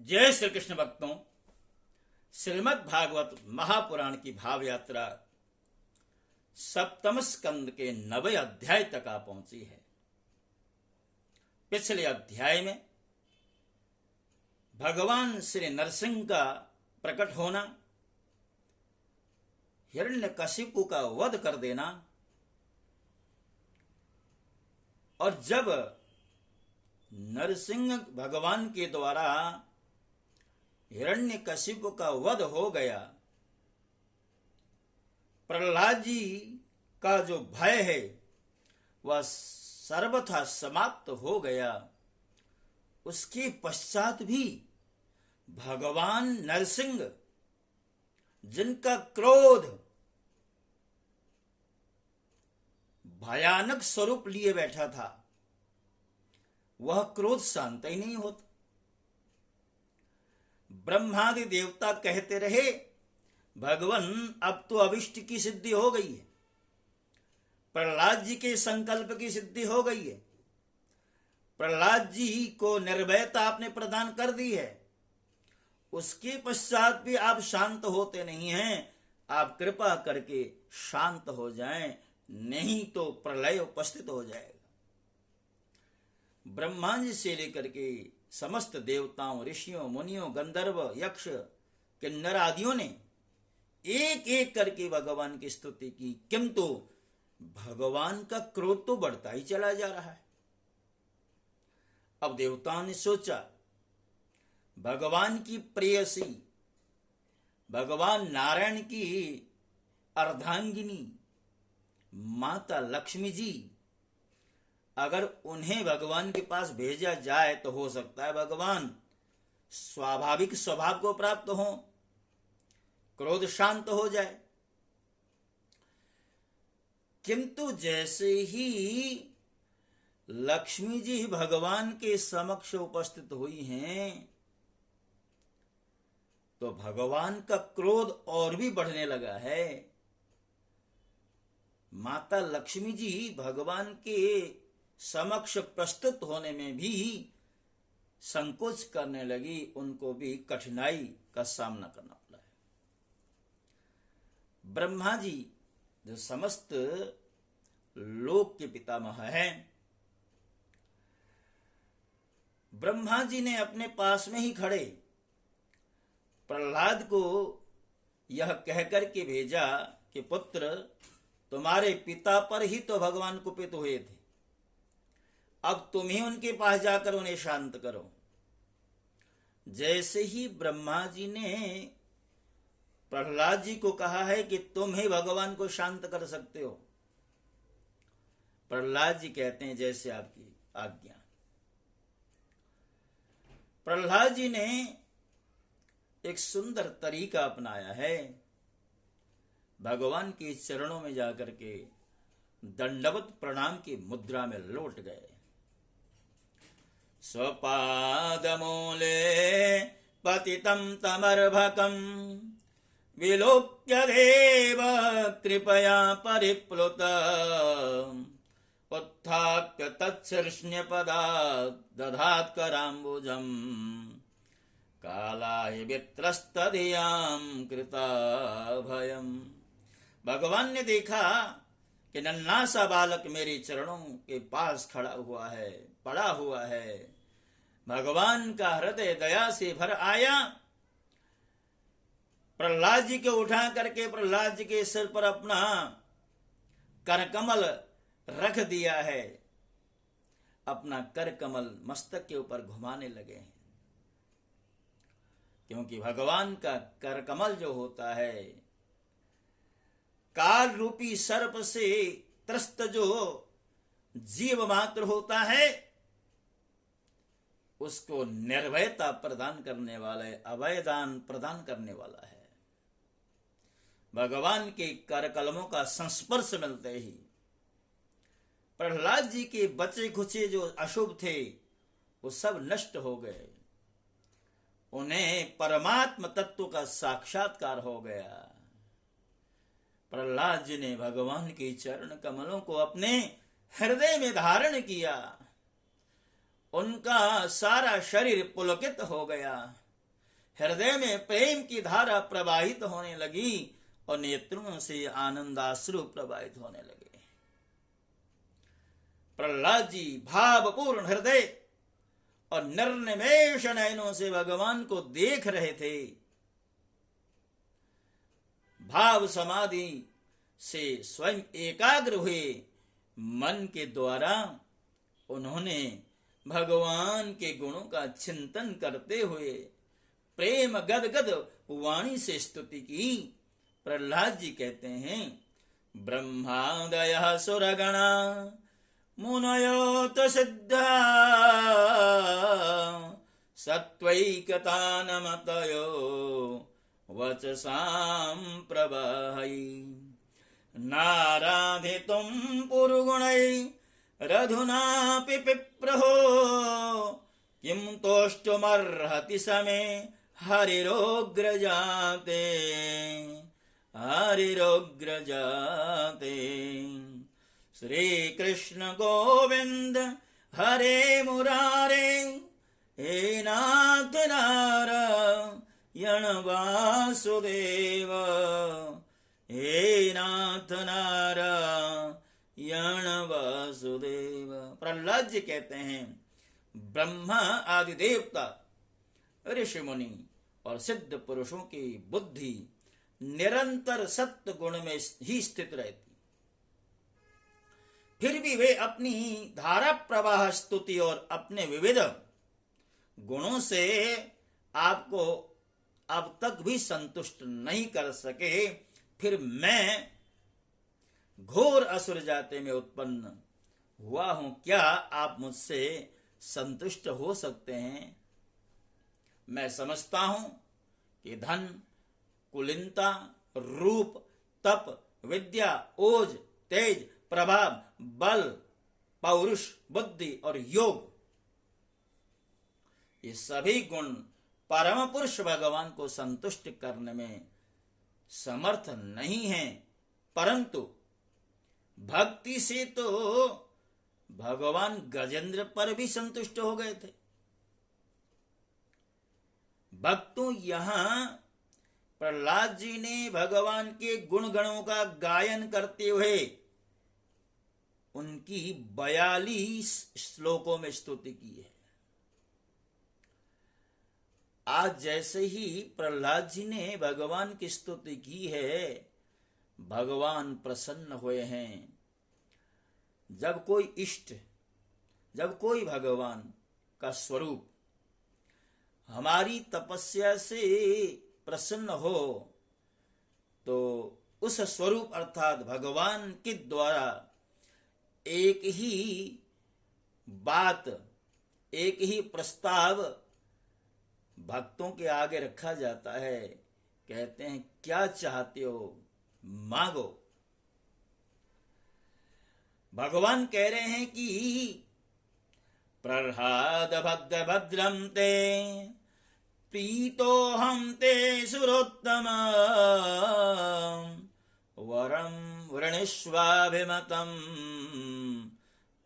जय श्री कृष्ण भक्तों, श्रीमद् भागवत महापुराण की भाव यात्रा सप्तम स्कंद के 9वें अध्याय तक आ पहुंची है। पिछले अध्याय में भगवान श्री नरसिंह का प्रकट होना, हिरण्यकशिपु का वध कर देना और जब नरसिंह भगवान के द्वारा हिरण्यकशिपु का वध हो गया, प्रहलाद जी का जो भय है वह सर्वथा समाप्त हो गया। उसके पश्चात भी भगवान नरसिंह, जिनका क्रोध भयानक स्वरूप लिए बैठा था, वह क्रोध शांत ही नहीं होता। ब्रह्मादि देवता कहते रहे, भगवान अब तो अभिष्ट की सिद्धि हो गई है, प्रहलाद जी के संकल्प की सिद्धि हो गई है, प्रहलाद जी को निर्भयता आपने प्रदान कर दी है। उसके पश्चात भी आप शांत होते नहीं हैं। आप कृपा करके शांत हो जाएं, नहीं तो प्रलय उपस्थित हो जाएगा। ब्रह्मा जी से लेकर के समस्त देवताओं, ऋषियों, मुनियों, गंधर्व, यक्ष, किन्नर आदियों ने एक एक करके भगवान की स्तुति की, किंतु भगवान का क्रोध तो बढ़ता ही चला जा रहा है। अब देवताओं ने सोचा, भगवान की प्रेयसी, भगवान नारायण की अर्धांगिनी माता लक्ष्मी जी, अगर उन्हें भगवान के पास भेजा जाए तो हो सकता है भगवान स्वाभाविक स्वभाव को प्राप्त हो, क्रोध शांत हो जाए। किंतु जैसे ही लक्ष्मी जी भगवान के समक्ष उपस्थित हुई हैं, तो भगवान का क्रोध और भी बढ़ने लगा है। माता लक्ष्मी जी भगवान के समक्ष प्रस्तुत होने में भी संकोच करने लगी, उनको भी कठिनाई का सामना करना पड़ा है। ब्रह्मा जी जो समस्त लोक के पितामह हैं, ब्रह्मा जी ने अपने पास में ही खड़े प्रहलाद को यह कहकर के भेजा कि पुत्र, तुम्हारे पिता पर ही तो भगवान कुपित हुए थे, अब तुम ही उनके पास जाकर उन्हें शांत करो। जैसे ही ब्रह्मा जी ने प्रहलाद जी को कहा है कि तुम ही भगवान को शांत कर सकते हो, प्रहलाद जी कहते हैं जैसे आपकी आज्ञा। प्रहलाद जी ने एक सुंदर तरीका अपनाया है, भगवान के चरणों में जाकर के दंडवत प्रणाम की मुद्रा में लौट गए। स्वपादमूले पतितं तमर्भकं विलोक्य देव कृपया परिप्लुत उत्थाप्य तत्शीर्ष्ण्यपदात् दधात् कराम्बुजं कालाय वित्रस्तधियां कृता भयम्। भगवान ने देखा कि नन्हा सा बालक मेरे चरणों के पास खड़ा हुआ है, पड़ा हुआ है। भगवान का हृदय दया से भर आया। प्रहलाद जी को उठा करके प्रहलाद जी के सिर पर अपना करकमल रख दिया है, अपना करकमल मस्तक के ऊपर घुमाने लगे हैं। क्योंकि भगवान का करकमल जो होता है, काल रूपी सर्प से त्रस्त जो जीव मात्र होता है, उसको निर्भयता प्रदान करने वाला है, अभयदान प्रदान करने वाला है। भगवान के करकमलों का संस्पर्श मिलते ही प्रहलाद जी के बचे खुचे जो अशुभ थे वो सब नष्ट हो गए। उन्हें परमात्म तत्व का साक्षात्कार हो गया। प्रहलाद जी ने भगवान के चरण कमलों को अपने हृदय में धारण किया। उनका सारा शरीर पुलकित हो गया। हृदय में प्रेम की धारा प्रवाहित होने लगी और नेत्रों से आनंदाश्रु प्रवाहित होने लगे। प्रहलाद जी भावपूर्ण हृदय और निर्निमेष नयनों से भगवान को देख रहे थे। भाव समाधि से स्वयं एकाग्र हुए मन के द्वारा उन्होंने भगवान के गुणों का चिंतन करते हुए प्रेम गदगद वाणी से स्तुति की। प्रहलाद जी कहते हैं, ब्रह्मादयः सुरगणा मुनयोत सिद्धा सत्वैकतानमतयो वचसां प्रवाहै नाराधितुं पुरुगुणैरधुनापि पिप्रहो किं तोष्टुमर्हति समे हरिरोग्रजाते हरिरोग्रजाते। श्री कृष्ण गोविंद हरे मुरारे हे नाथ नारायण वासुदेव हे नाथ नारायण वासुदेव। प्रहलाद जी कहते हैं, ब्रह्मा आदि देवता, ऋषि मुनि और सिद्ध पुरुषों की बुद्धि निरंतर सत्य गुण में ही स्थित रहती, फिर भी वे अपनी धारा प्रवाह स्तुति और अपने विविध गुणों से आपको अब तक भी संतुष्ट नहीं कर सके। फिर मैं घोर असुर जाति में उत्पन्न हुआ हूं, क्या आप मुझसे संतुष्ट हो सकते हैं? मैं समझता हूं कि धन, कुलीनता, रूप, तप, विद्या, ओज, तेज, प्रभाव, बल, पौरुष, बुद्धि और योग, ये सभी गुण परम पुरुष भगवान को संतुष्ट करने में समर्थ नहीं हैं, परंतु भक्ति से तो भगवान गजेंद्र पर भी संतुष्ट हो गए थे। भक्तों, यहां प्रहलाद जी ने भगवान के गुण गणों का गायन करते हुए उनकी 42 श्लोकों में स्तुति की है। आज जैसे ही प्रहलाद जी ने भगवान की स्तुति की है, भगवान प्रसन्न हुए हैं। जब कोई इष्ट, जब कोई भगवान का स्वरूप हमारी तपस्या से प्रसन्न हो, तो उस स्वरूप अर्थात भगवान के द्वारा एक ही बात, एक ही प्रस्ताव भक्तों के आगे रखा जाता है। कहते हैं, क्या चाहते हो मांगो। भगवान कह रहे हैं कि प्रह्लाद भद्र भद्रम ते प्रीतोहम ते सुरोत्तम वरम वृणीष्वाभिमतं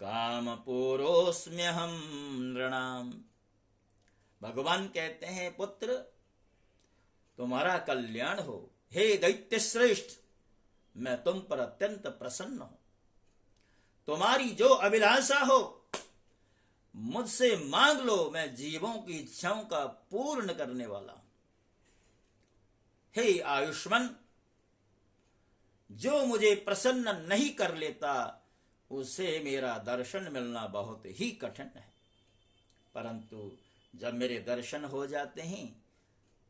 कामपूरोऽस्म्यहं नृणाम्। भगवान कहते हैं, पुत्र तुम्हारा कल्याण हो, हे दैत्य श्रेष्ठ, मैं तुम पर अत्यंत प्रसन्न हूं। तुम्हारी जो अभिलाषा हो मुझसे मांग लो, मैं जीवों की इच्छाओं का पूर्ण करने वाला हूं। हे आयुष्मान, जो मुझे प्रसन्न नहीं कर लेता उसे मेरा दर्शन मिलना बहुत ही कठिन है, परंतु जब मेरे दर्शन हो जाते हैं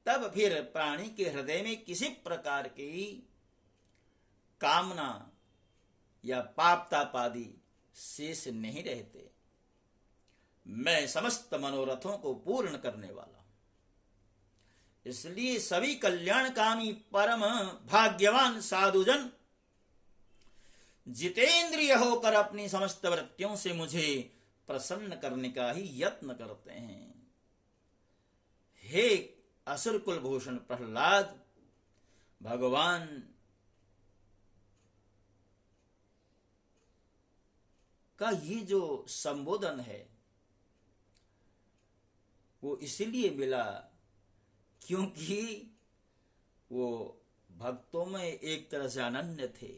तब फिर प्राणी के हृदय में किसी प्रकार की कामना या पाप ताप आदि शेष नहीं रहते। मैं समस्त मनोरथों को पूर्ण करने वाला हूं। इसलिए सभी कल्याणकामी परम भाग्यवान साधुजन जितेंद्रिय होकर अपनी समस्त वृत्तियों से मुझे प्रसन्न करने का ही यत्न करते हैं। हे असुर कुलभूषण प्रहलाद, भगवान का ये जो संबोधन है वो इसलिए मिला क्योंकि वो भक्तों में एक तरह से अनन्य थे।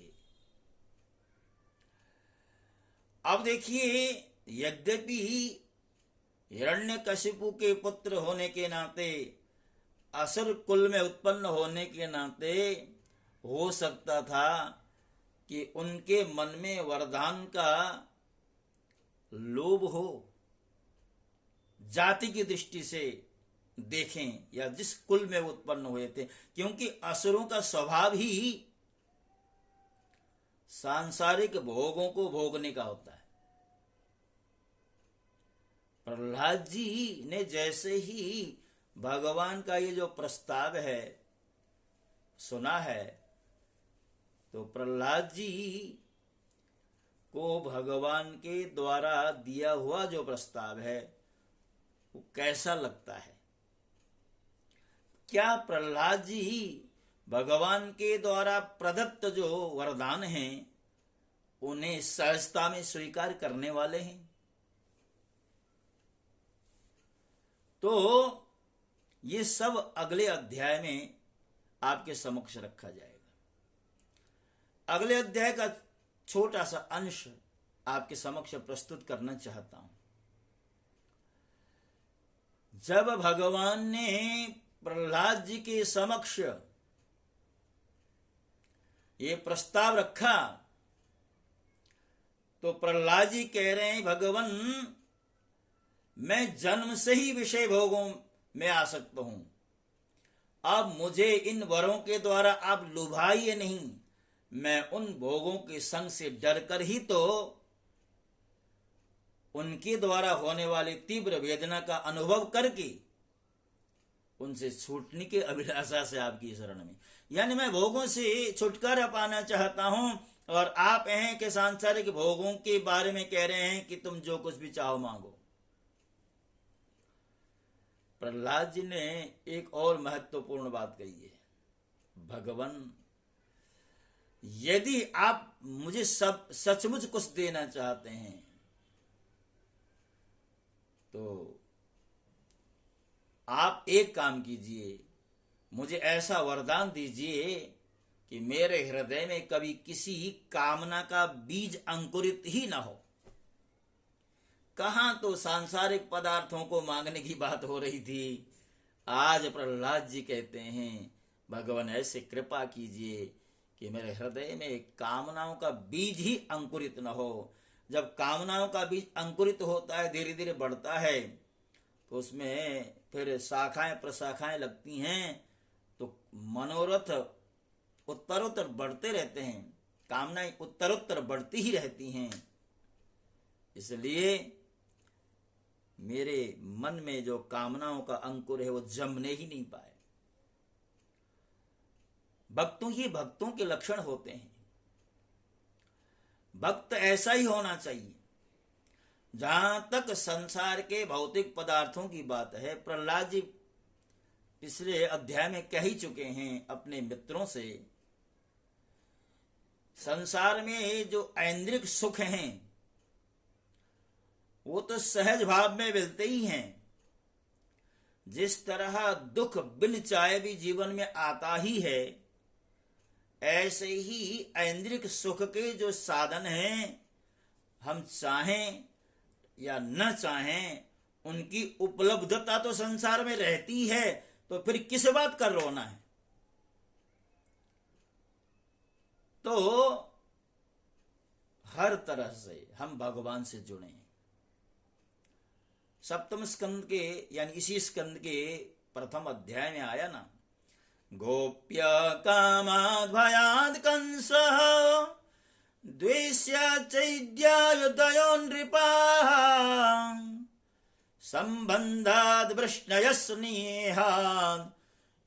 अब देखिए, यद्यपि हिरण्यकशिपु के पुत्र होने के नाते, असुर कुल में उत्पन्न होने के नाते हो सकता था कि उनके मन में वरदान का लोभ हो, जाति की दृष्टि से देखें या जिस कुल में उत्पन्न हुए थे, क्योंकि असुरों का स्वभाव ही सांसारिक भोगों को भोगने का होता है। प्रहलाद जी ने जैसे ही भगवान का ये जो प्रस्ताव है सुना है, तो प्रहलाद जी को भगवान के द्वारा दिया हुआ जो प्रस्ताव है वो कैसा लगता है? क्या प्रहलाद जी भगवान के द्वारा प्रदत्त जो वरदान हैं उन्हें सहजता में स्वीकार करने वाले हैं? तो ये सब अगले अध्याय में आपके समक्ष रखा जाएगा। अगले अध्याय का छोटा सा अंश आपके समक्ष प्रस्तुत करना चाहता हूं। जब भगवान ने प्रहलाद जी के समक्ष ये प्रस्ताव रखा, तो प्रहलाद जी कह रहे हैं, भगवान मैं जन्म से ही विषय भोगों में आसक्त हूं, अब मुझे इन वरों के द्वारा आप लुभाइए नहीं। मैं उन भोगों के संग से डरकर ही तो उनके द्वारा होने वाली तीव्र वेदना का अनुभव करके उनसे छूटने की अभिलाषा से आपकी शरण में, यानी मैं भोगों से छुटकारा पाना चाहता हूं, और आप हैं कि सांसारिक भोगों के बारे में कह रहे हैं कि तुम जो कुछ भी चाहो मांगो। प्रहलाद जी ने एक और महत्वपूर्ण बात कही है, भगवान यदि आप मुझे सब सचमुच कुछ देना चाहते हैं तो आप एक काम कीजिए, मुझे ऐसा वरदान दीजिए कि मेरे हृदय में कभी किसी कामना का बीज अंकुरित ही ना हो। कहां तो सांसारिक पदार्थों को मांगने की बात हो रही थी, आज प्रहलाद जी कहते हैं भगवान ऐसे कृपा कीजिए कि मेरे हृदय में कामनाओं का बीज ही अंकुरित न हो। जब कामनाओं का बीज अंकुरित होता है, धीरे धीरे बढ़ता है, तो उसमें फिर शाखाएं प्रशाखाएं लगती हैं, तो मनोरथ उत्तरोत्तर बढ़ते रहते हैं, कामनाएं उत्तरोत्तर बढ़ती ही रहती हैं। इसलिए मेरे मन में जो कामनाओं का अंकुर है वो जमने ही नहीं पाए। भक्तों के लक्षण होते हैं, भक्त ऐसा ही होना चाहिए। जहां तक संसार के भौतिक पदार्थों की बात है, प्रहलाद जी पिछले अध्याय में कह ही चुके हैं अपने मित्रों से, संसार में जो ऐन्द्रिक सुख हैं वो तो सहज भाव में मिलते ही हैं। जिस तरह दुख बिन चाहे भी जीवन में आता ही है, ऐसे ही ऐन्द्रिक सुख के जो साधन हैं, हम चाहें या न चाहें उनकी उपलब्धता तो संसार में रहती है, तो फिर किस बात का रोना है। तो हर तरह से हम भगवान से जुड़े हैं। सप्तम स्कंद के यानी इसी स्कंद के प्रथम अध्याय में आया ना, गोप्य कामाद् भयाद् कंसः द्वेष्य चैद्यायुधयो नृपाः संबंधाद् वृष्णयः स्नेहाद्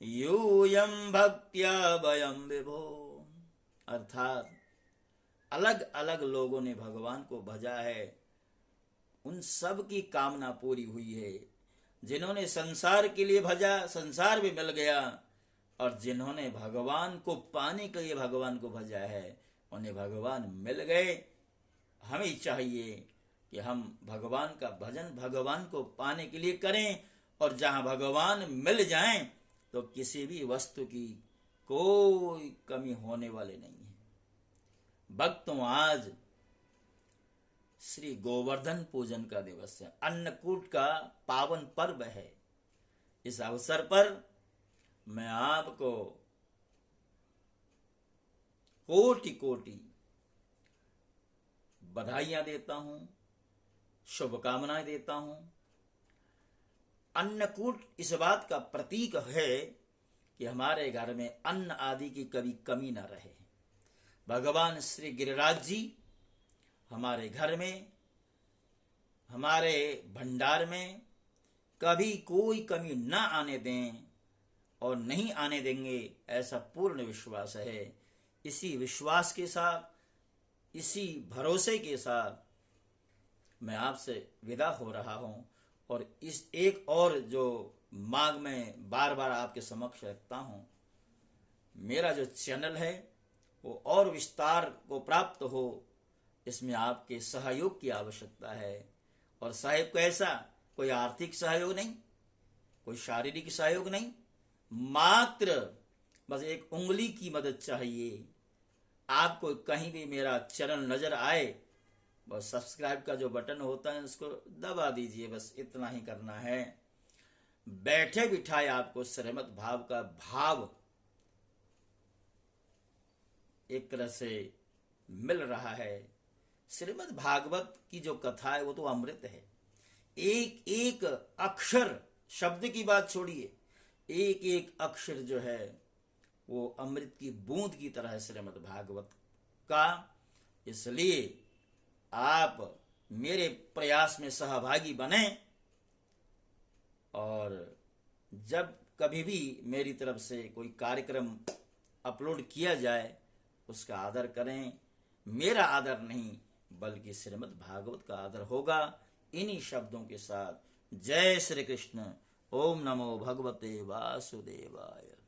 यूयं भक्त्या वयं विभो। अर्थात अलग अलग लोगों ने भगवान को भजा है, उन सब की कामना पूरी हुई है। जिन्होंने संसार के लिए भजा, संसार भी मिल गया, और जिन्होंने भगवान को पाने के लिए भगवान को भजा है, उन्हें भगवान मिल गए। हमें चाहिए कि हम भगवान का भजन भगवान को पाने के लिए करें, और जहां भगवान मिल जाएं तो किसी भी वस्तु की कोई कमी होने वाली नहीं है। भक्तों, आज श्री गोवर्धन पूजन का दिवस है, अन्नकूट का पावन पर्व है। इस अवसर पर मैं आपको कोटि कोटि बधाइयां देता हूं, शुभकामनाएं देता हूं। अन्नकूट इस बात का प्रतीक है कि हमारे घर में अन्न आदि की कभी कमी न रहे। भगवान श्री गिरिराज जी हमारे घर में, हमारे भंडार में कभी कोई कमी न आने दें और नहीं आने देंगे, ऐसा पूर्ण विश्वास है। इसी विश्वास के साथ, इसी भरोसे के साथ मैं आपसे विदा हो रहा हूं। और इस एक और जो मांग में बार बार आपके समक्ष रखता हूं, मेरा जो चैनल है वो और विस्तार को प्राप्त हो, इसमें आपके सहयोग की आवश्यकता है। और सहयोग कैसा? कोई आर्थिक सहयोग नहीं, कोई शारीरिक सहयोग नहीं, मात्र बस एक उंगली की मदद चाहिए। आपको कहीं भी मेरा चैनल नजर आए, बस सब्सक्राइब का जो बटन होता है उसको दबा दीजिए, बस इतना ही करना है। बैठे बिठाए आपको श्रीमद् भाव का भाव एक तरह से मिल रहा है। श्रीमद् भागवत की जो कथा है वो तो अमृत है। एक एक अक्षर, शब्द की बात छोड़िए, एक एक अक्षर जो है वो अमृत की बूंद की तरह है श्रीमद् भागवत का। इसलिए आप मेरे प्रयास में सहभागी बने और जब कभी भी मेरी तरफ से कोई कार्यक्रम अपलोड किया जाए उसका आदर करें। मेरा आदर नहीं बल्कि श्रीमद् भागवत का आदर होगा। इन्हीं शब्दों के साथ जय श्री कृष्ण। ओम नमो भगवते वासुदेवाय।